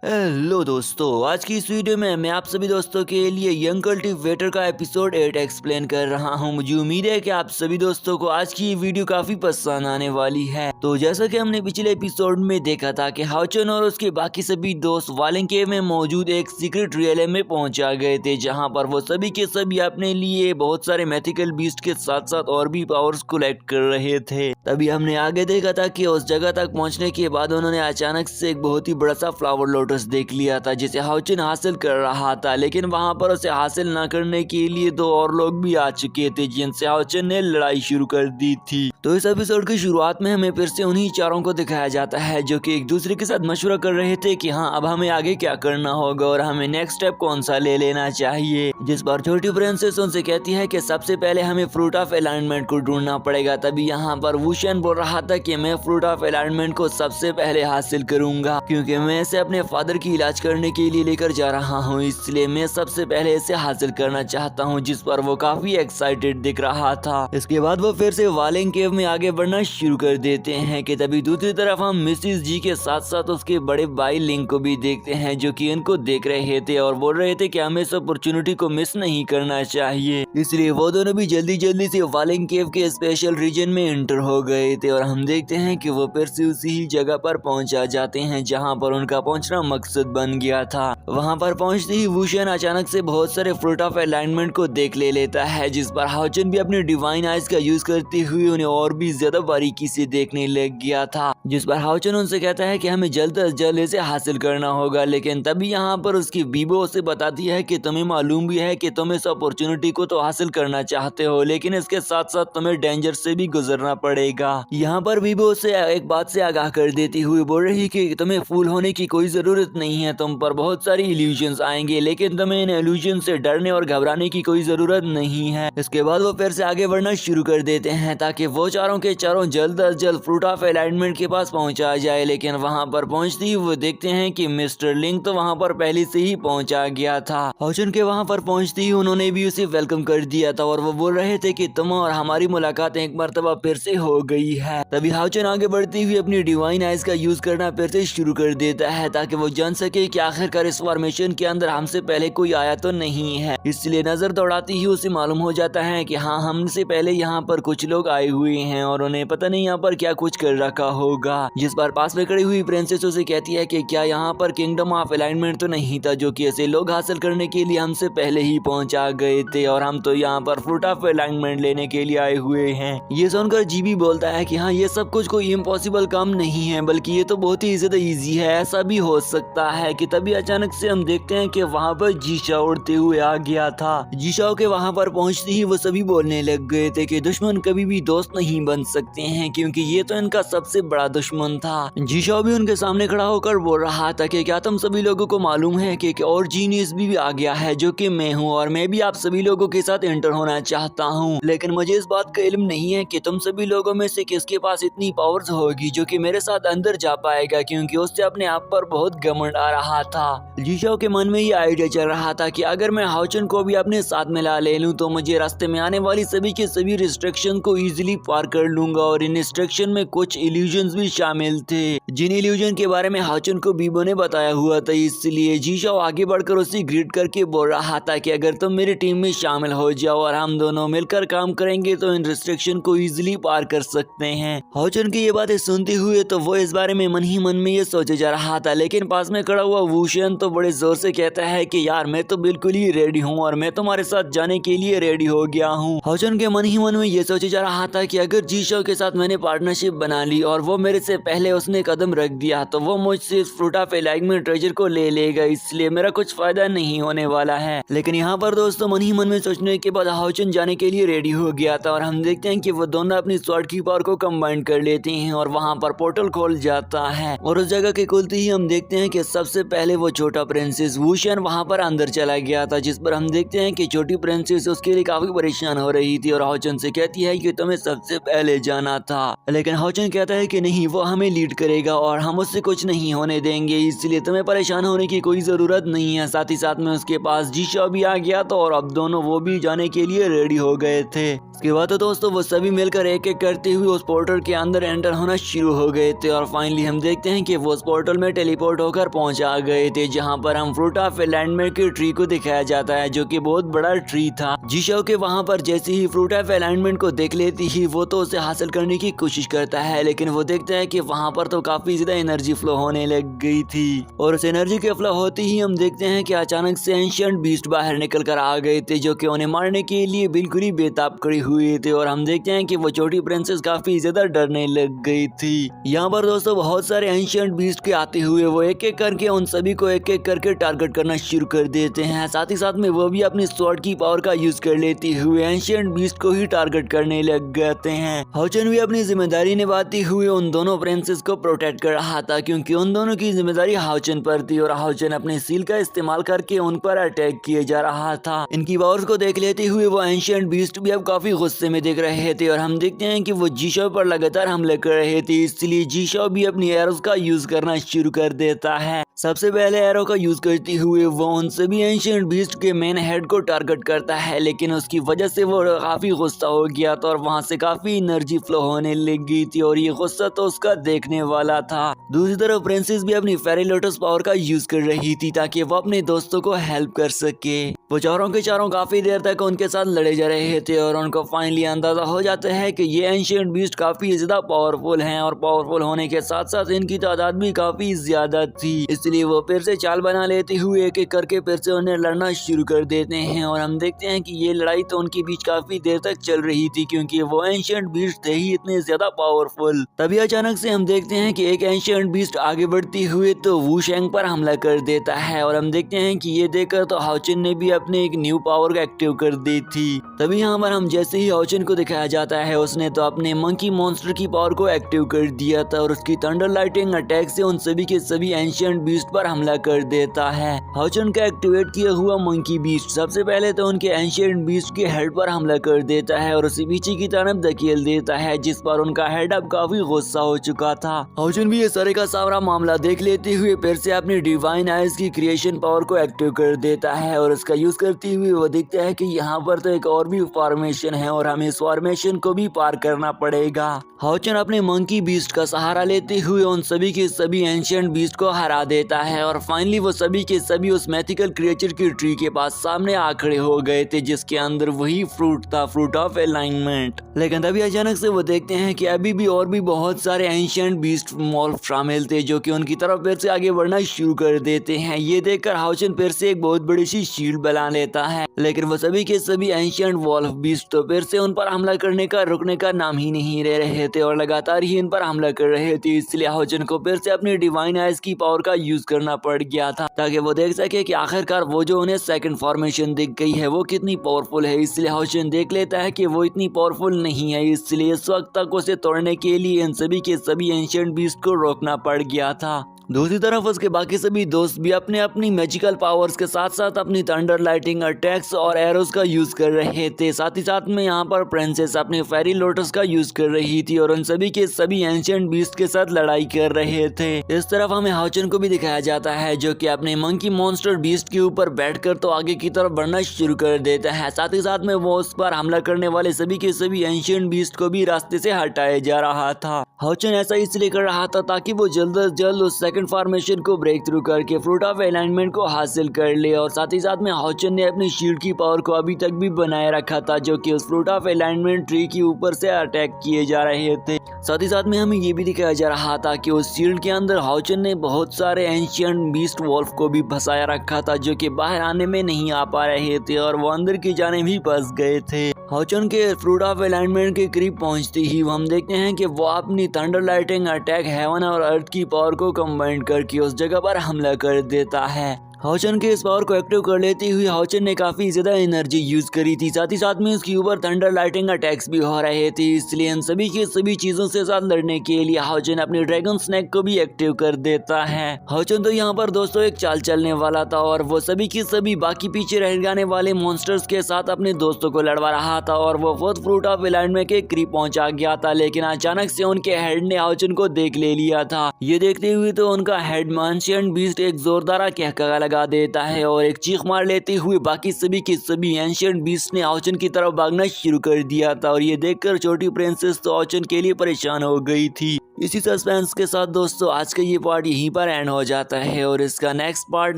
Hello दोस्तों, आज की इस वीडियो में मैं आप सभी दोस्तों के लिए यंग कल्टिवेटर का एपिसोड 8 एक्सप्लेन कर रहा हूं। मुझे उम्मीद है कि आप सभी दोस्तों को आज की ये वीडियो काफी पसंद आने वाली है। तो जैसा कि हमने पिछले एपिसोड में देखा था कि हाउचन और उसके बाकी सभी दोस्त वालिंग केव में मौजूद एक सीक्रेट रियलम में पहुंचा गए थे, जहां पर वो सभी के सभी अपने लिए बहुत सारे मैथिकल बीस्ट के साथ साथ और भी पावर्स कलेक्ट कर रहे थे। तभी हमने आगे देखा था कि उस जगह तक पहुंचने के बाद उन्होंने अचानक से एक बहुत ही बड़ा सा फ्लावर लोटस देख लिया था जिसे हाउचन हासिल कर रहा था, लेकिन वहां पर उसे हासिल न करने के लिए दो और लोग भी आ चुके थे जिनसे हाउचन ने लड़ाई शुरू कर दी थी। तो इस एपिसोड की शुरुआत में हमें फिर से उन्हीं चारों को दिखाया जाता है जो कि एक दूसरे के साथ मशवरा कर रहे थे कि हाँ, अब हमें आगे क्या करना होगा और हमें नेक्स्ट स्टेप कौन सा ले लेना चाहिए। जिस पर छोटी प्रिंसेस उनसे कहती है कि सबसे पहले हमें फ्रूट ऑफ अलाइनमेंट को ढूंढना पड़ेगा। तभी यहाँ पर वुशन बोल रहा था कि मैं फ्रूट ऑफ अलाइनमेंट को सबसे पहले हासिल करूंगा क्योंकि मैं इसे अपने फादर की इलाज करने के लिए लेकर जा रहा हूँ, इसलिए मैं सबसे पहले इसे हासिल करना चाहता हूँ। जिस पर वो काफी एक्साइटेड दिख रहा था। इसके बाद वो फिर से वालिंग केव में आगे बढ़ना शुरू कर देते हैं कि तभी दूसरी तरफ हम मिसिस जी के साथ साथ उसके बड़े भाई लिंक को भी देखते हैं जो कि इनको देख रहे थे और बोल रहे थे कि हमें इस अपॉर्चुनिटी को मिस नहीं करना चाहिए। इसलिए वो दोनों भी जल्दी जल्दी से वालिंग केव के स्पेशल रीजन में एंटर हो गए थे और हम देखते हैं कि वो फिर से उसी ही जगह पर पहुंचा जाते हैं जहां पर उनका पहुंचना मकसद बन गया था। वहां पर पहुंचते ही वुशन अचानक से बहुत सारे फ्रूट ऑफ अलाइनमेंट को देख ले लेता है, जिस पर हाउचन भी अपने डिवाइन आइज का यूज करते हुए उन्हें और भी ज्यादा बारीकी से देखने लग गया था। जिस पर हाउचन उनसे कहता है कि हमें जल्द से जल्द इसे हासिल करना होगा, लेकिन तभी यहाँ पर उसकी बीबो उसे बताती है कि तुम्हें मालूम भी है कि तुम इस अपॉर्चुनिटी को तो हासिल करना चाहते हो, लेकिन इसके साथ साथ तुम्हें डेंजर से भी गुजरना पड़ेगा। यहाँ पर बीबो उसे एक बात से आगाह कर देती हुई बोल रही कि तुम्हें फूल होने की कोई जरूरत नहीं है, तुम पर बहुत सारी इल्यूजन्स आएंगे, लेकिन तुम्हें इन इल्यूजन से डरने और घबराने की कोई जरूरत नहीं है। इसके बाद वो फिर से आगे बढ़ना शुरू कर देते हैं ताकि वो चारों के चारों जल्द अज जल्द फ्रूट ऑफ अलाइनमेंट के पास पहुंचा जाए, लेकिन वहां पर पहुंचते ही वो देखते हैं कि मिस्टर लिंक तो वहां पर पहले से ही पहुंचा गया था। हाउचन के वहां पर पहुंचते ही उन्होंने भी उसे वेलकम कर दिया था और वो बोल रहे थे कि तुम और हमारी मुलाकात एक मर्तबा फिर से हो गई है। तभी हाउचन आगे बढ़ती हुई अपनी डिवाइन आइज का यूज करना फिर से शुरू कर देता है ताकि वो जान सके कि आखिरकार इस फॉर्मेशन के अंदर हमसे पहले कोई आया तो नहीं है। इसलिए नजर दौड़ाती ही उसे मालूम हो जाता है कि हाँ, हमसे पहले यहाँ पर कुछ लोग आए हुए हैं और उन्हें पता नहीं यहाँ पर क्या कुछ कर रखा होगा। जिस पर पास में खड़ी हुई प्रिंसेस उसे कहती है कि क्या यहाँ पर किंगडम ऑफ अलाइनमेंट तो नहीं था जो कि ऐसे लोग हासिल करने के लिए हमसे पहले ही पहुंचा गए थे और हम तो यहाँ पर फ्रूट ऑफ अलाइनमेंट लेने के लिए आए हुए हैं। ये सुनकर जीबी बोलता है कि हाँ, ये सब कुछ कोई इम्पॉसिबल काम नहीं है, बल्कि ये तो बहुत ही ज्यादा इजी है, ऐसा भी हो सकता है। कि तभी अचानक से हम देखते हैं कि वहाँ पर जीशाओ उड़ते हुए आ गया था। जीशाओ के वहाँ पर पहुँचते ही वो सभी बोलने लग गए थे कि दुश्मन कभी भी दोस्त नहीं बन सकते हैं क्योंकि ये तो इनका सबसे बड़ा दुश्मन था। जीशाओ भी उनके सामने खड़ा होकर बोल रहा था कि क्या तुम सभी लोगों को मालूम है कि और जीनियस भी आ गया है जो कि मैं हूँ और मैं भी आप सभी लोगों के साथ एंटर होना चाहता हूँ, लेकिन मुझे इस बात का इल्म नहीं है कि तुम सभी लोगों में से किसके पास इतनी पावर्स होगी जो कि मेरे साथ अंदर जा पाएगा, क्योंकि उससे अपने आप पर बहुत घमंड आ रहा था। जीशाओ के मन में ये आइडिया चल रहा था कि अगर मैं हाउचन को भी अपने साथ में ला ले लूं तो मुझे रास्ते में आने वाली सभी के सभी रिस्ट्रिक्शन को इजीली पार कर लूंगा और इन रिस्ट्रिक्शन में कुछ इल्यूजन्स भी शामिल थे जिन इल्यूजन के बारे में हाउचन को बीबो ने बताया हुआ था। इसलिए जीशाओ आगे बढ़कर उसे ग्रीट करके बोल रहा था कि अगर तुम मेरी टीम में शामिल हो जाओ और हम दोनों मिलकर काम करेंगे तो इन रिस्ट्रिक्शन को इजीली पार कर सकते हैं। हाउचन की ये बातें सुनते हुए तो वो इस बारे में मन ही मन में ये सोचे जा रहा था, लेकिन पास में खड़ा हुआ वुशन तो बड़े जोर से कहता है कि यार, मैं तो बिल्कुल ही रेडी हूँ और मैं तुम्हारे साथ जाने के लिए रेडी हो गया हूँ। हाउचन के मन ही मन में ये सोचे जा रहा था कि अगर जीशाओ के साथ मैंने पार्टनरशिप बना ली और वो मेरे से पहले उसने कदम रख दिया तो वो मुझसे फ्रूट ऑफ अलाइनमेंट ट्रेजर को ले लेगा, इसलिए मेरा कुछ फायदा नहीं होने वाला है। लेकिन यहाँ पर दोस्तों मन ही मन में सोचने के बाद हाउचन जाने के लिए रेडी हो गया था और हम देखते हैं कि वो दोनों अपनी स्वॉर्ड की पावर को कंबाइन कर लेते हैं और वहाँ पर पोर्टल खोल जाता है और उस जगह के खुलते ही हम देखते हैं कि सबसे पहले वो छोटा प्रिंसेस वुशन वहाँ पर अंदर चला गया था, जिस पर हम देखते हैं कि छोटी प्रिंसेस उसके लिए काफी परेशान हो रही थी और हाउचन से कहती है कि तुम्हें सबसे सबसे पहले जाना था, लेकिन हाओचन कहता है कि नहीं, वो हमें लीड करेगा और हम उससे कुछ नहीं होने देंगे, इसलिए तुम्हें परेशान होने की कोई जरूरत नहीं है। साथ ही साथ में उसके पास जीशाओ भी आ गया था और अब दोनों वो भी जाने के लिए रेडी हो गए थे। इसके बाद तो दोस्तों वो सभी मिलकर एक एक करते हुए उस पोर्टल के अंदर एंटर होना शुरू हो गए थे और फाइनली हम देखते हैं कि वो उस पोर्टल में टेलीपोर्ट होकर पहुंचा गए थे, जहां पर हम फ्रूट ऑफ अलाइनमेंट के ट्री को दिखाया जाता है, जो कि बहुत बड़ा ट्री था। जीशाओ के वहां पर जैसे ही फ्रूट ऑफ अलाइनमेंट को देख लेती ही वो तो उसे हासिल करने की कोशिश करता है, लेकिन वो देखता है कि वहां पर तो काफी ज्यादा एनर्जी फ्लो होने लग गई थी और उस एनर्जी के फ्लो होते ही हम देखते हैं कि अचानक से एंशिएंट बीस्ट बाहर निकल कर आ गए थे, जो कि उन्हें मारने के लिए बिल्कुल ही बेताब खड़ी हुए थे और हम देखते हैं कि वो छोटी प्रिंसेस काफी ज्यादा डरने लग गई थी। यहाँ पर दोस्तों बहुत सारे एंशिएंट बीस्ट के आते हुए वो एक एक करके उन सभी को एक एक करके टारगेट करना शुरू कर देते हैं। साथ ही साथ में वो भी अपनी स्वॉर्ड की पावर का यूज कर लेते हुए एंशिएंट बीस्ट को ही टारगेट करने लग जाते हैं। हाओचन भी अपनी जिम्मेदारी निभाते हुए उन दोनों प्रिंसेस को प्रोटेक्ट कर रहा था, क्योंकि उन दोनों की जिम्मेदारी हाओचन पर थी और हाओचन अपने सील का इस्तेमाल करके उन पर अटैक किए जा रहा था। इनकी पावर्स को देख लेते हुए वो एंशिएंट बीस्ट भी अब काफी गुस्से में दिख रहे थे और हम देखते हैं कि वो जीशाओ पर लगातार हमले कर रहे थे, इसलिए जीशाओ भी अपनी एरोस का यूज करना शुरू कर देता है। सबसे पहले एरो का यूज करते हुए वो उन सभी एंशिएंट बीस्ट के मेन हेड को टारगेट करता है, लेकिन उसकी वजह से वो काफी गुस्सा हो गया था और वहां से काफी एनर्जी फ्लो होने लग गई थी और ये गुस्सा तो उसका देखने वाला था। दूसरी तरफ प्रिंसेस भी अपनी फेरी लोटस पावर का यूज कर रही थी ताकि वो अपने दोस्तों को हेल्प कर सके। वो चारों के चारों काफी देर तक उनके साथ लड़े जा रहे थे और उनको फाइनली अंदाजा हो जाता है कि ये एंशिएंट बीस्ट काफी ज्यादा पावरफुल हैं और पावरफुल होने के साथ साथ इनकी तादाद भी काफी ज्यादा थी, इसलिए वो फिर से चाल बना लेते हुए एक एक करके फिर से उन्हें लड़ना शुरू कर देते हैं और हम देखते हैं कि ये लड़ाई तो उनके बीच काफी देर तक चल रही थी, क्योंकि वो एंशिएंट बीस्ट थे ही इतने ज्यादा पावरफुल। तभी अचानक से हम देखते हैं कि एक एंशिएंट बीस्ट आगे बढ़ती हुए तो वुशेंग पर हमला कर देता है और हम देखते हैं कि ये देखकर तो हाओचन ने भी अपने एक न्यू पावर को एक्टिव कर दी थी। तभी यहाँ पर हम जैसे ही हाओचन को दिखाया जाता है उसने तो अपने मंकी मॉन्स्टर की पावर को एक्टिव कर दिया था और उसकी थंडर लाइटिंग अटैक से उन सभी के सभी एंशिएंट बीस्ट पर हमला कर देता है। हाओचन का एक्टिवेट किया हुआ मंकी बीस्ट सबसे पहले तो उनके एंशिएंट बीस्ट के हेड पर हमला कर देता है और उसे पीछे की तरफ धकेल देता है, जिस पर उनका हेड अब काफी गुस्सा हो चुका था। हाओचन भी ये सारे का सारा मामला देख लेते हुए फिर से अपनी डिवाइन आइज की क्रिएशन पावर को एक्टिव कर देता है और उसका यूज करते हुए वो देखता है कि यहाँ पर तो एक और भी फॉर्मेशन है और हमें इस फॉर्मेशन को भी पार करना पड़ेगा। हाओचन अपने मंकी बीस्ट का सहारा लेते हुए उन सभी के सभी एंशिएंट बीस्ट को हरा देता है और फाइनली वो सभी के सभी उस मैथिकल क्रिएचर की ट्री के पास सामने आ खड़े हो गए थे, जिसके अंदर वही फ्रूट था, फ्रूट ऑफ अलाइनमेंट। लेकिन तभी अचानक से वो देखते हैं कि अभी भी और भी बहुत सारे एंशिएंट बीस्ट मॉल्फ शामिल थे, जो कि उनकी तरफ फिर से आगे बढ़ना शुरू कर देते हैं। ये देखकर हाओचन फिर से एक बहुत बड़ी सी शील्ड बना लेता है, लेकिन वो सभी के सभी एंशिएंट वॉल्फ बीस्ट तो फिर से उन पर हमला करने का रुकने का नाम ही नहीं ले रहे थे और लगातार ही इन पर हमला कर रहे थे, इसलिए हाओचन को फिर से अपनी डिवाइन आइज की पावर का यूज करना पड़ गया था ताकि वो देख सके कि आखिरकार वो जो उन्हें सेकंड फॉर्मेशन दिख गई है वो कितनी पावरफुल है। इसलिए हाओचन देख लेता है कि वो इतनी पावरफुल नहीं है, इसलिए इस वक्त तक उसे तोड़ने के लिए इन सभी के सभी एंशिएंट बीस्ट को रोकना पड़ गया था। दूसरी तरफ उसके बाकी सभी दोस्त भी अपने अपनी मैजिकल पावर्स के साथ साथ अपनी थंडर लाइटिंग अटैक्स और एरोस का यूज कर रहे थे। साथ ही साथ में यहाँ पर प्रिंसेस अपने फेरी लोटस का यूज कर रही थी और उन सभी के सभी एंशिएंट बीस्ट के साथ लड़ाई कर रहे थे। इस तरफ हमें हाओचन को भी दिखाया जाता है, जो कि अपने मंकी मॉन्स्टर बीस्ट के ऊपर बैठकर तो आगे की तरफ बढ़ना शुरू कर देता है। साथ ही साथ में वो उस पर हमला करने वाले सभी के सभी एंशिएंट बीस्ट को भी रास्ते से हटाया जा रहा था। हाओचन ऐसा इसलिए कर रहा था ताकि वो जल्द से जल्द उस सेकंड फॉर्मेशन को ब्रेक थ्रू करके फ्रूट ऑफ अलाइनमेंट को हासिल कर ले और साथ ही साथ में हाओचन ने अपनी शील्ड की पावर को अभी तक भी बनाए रखा था, जो कि उस फ्रूट ऑफ अलाइनमेंट ट्री के ऊपर से अटैक किए जा रहे थे। साथ ही साथ में हमें ये भी दिखाया जा रहा था कि उस शील्ड के अंदर हाओचन ने बहुत सारे एंशिएंट बीस्ट वॉल्फ को भी फंसाया रखा था, जो कि बाहर आने में नहीं आ पा रहे थे और वो अंदर की जाने भी फंस गए थे। हाओचन के फ्रूट ऑफ अलाइनमेंट के करीब पहुंचते ही हम देखते हैं कि वो अपनी थंडर लाइटिंग अटैक हेवन और अर्थ की पावर को कंबाइन करके उस जगह पर हमला कर देता है। हाओचन के इस पावर को एक्टिव कर लेते हुए हाओचन ने काफी ज्यादा एनर्जी यूज करी थी, साथ ही साथ में उसके ऊपर थंडर लाइटिंग अटैक्स भी हो रहे थे। इसलिए इन सभी के सभी चीजों से साथ लड़ने के लिए हाओचन अपने ड्रैगन स्नैक को भी एक्टिव कर देता है। हाओचन तो यहाँ पर दोस्तों एक चाल चलने वाला था और वो सभी के सभी बाकी पीछे रह जाने वाले मॉन्स्टर्स के साथ अपने दोस्तों को लड़वा रहा था और वो फोर्थ फ्रूट ऑफ एलाइनमेंट के करीब पहुंचा गया था, लेकिन अचानक से उनके हेड ने हाओचन को देख ले लिया था। ये देखते हुए तो उनका हेड एंशिएंट बीस्ट एक जोरदार कहका लगा देता है और एक चीख मार लेते हुए बाकी सभी के सभी एंशिएंट बीस्ट ने हाओचन की तरफ भागना शुरू कर दिया था और ये देखकर छोटी प्रिंसेस तो हाओचन के लिए परेशान हो गई थी। इसी सस्पेंस के साथ दोस्तों आज का ये पार्ट यहीं पर एंड हो जाता है और इसका नेक्स्ट पार्ट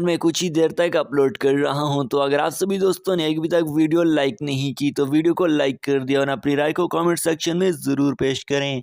में कुछ ही देर तक अपलोड कर रहा हूँ। तो अगर आप सभी दोस्तों ने अभी तक वीडियो लाइक नहीं की तो वीडियो को लाइक कर दिया और अपनी राय को कमेंट सेक्शन में जरूर पेश करें।